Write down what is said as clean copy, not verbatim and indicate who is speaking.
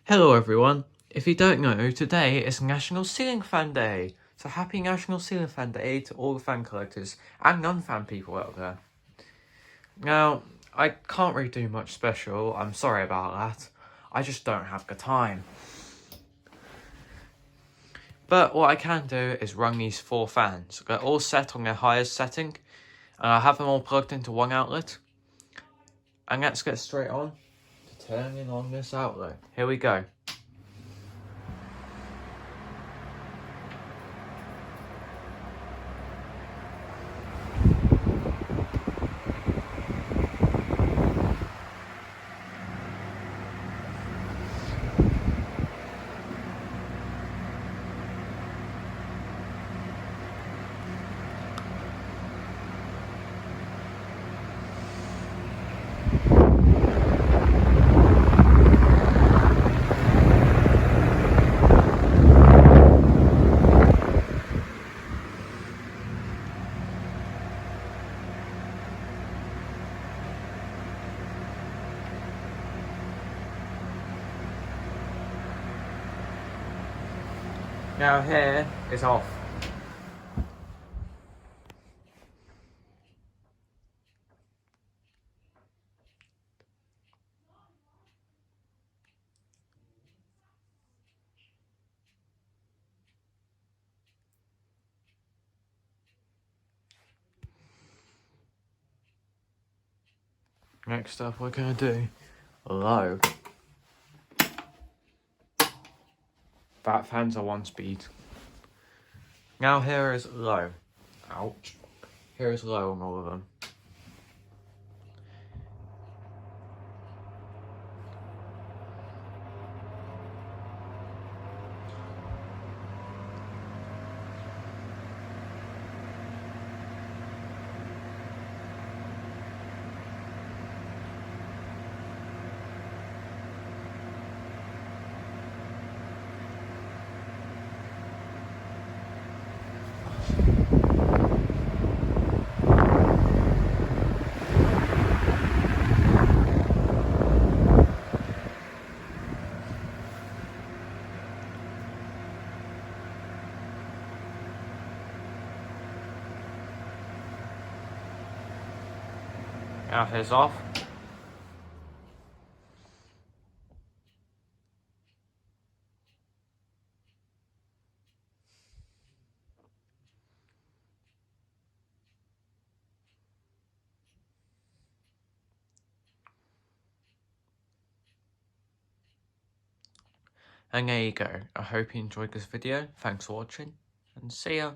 Speaker 1: Hello everyone. If you don't know, today is National Ceiling Fan Day. So happy National Ceiling Fan Day to all the fan collectors and non-fan people out there. Now, I can't really do much special, I'm sorry about that. I just don't have the time. But what I can do is run these 4 fans. They're all set on their highest setting, and I have them all plugged into one outlet. And let's get straight on to turning on this outlet. Here we go. Now here is off. Next up we're gonna do low. That fans are 1 speed. Now here is low. Ouch. Here is low on all of them. Now here's off. And there you go. I hope you enjoyed this video. Thanks for watching and see ya.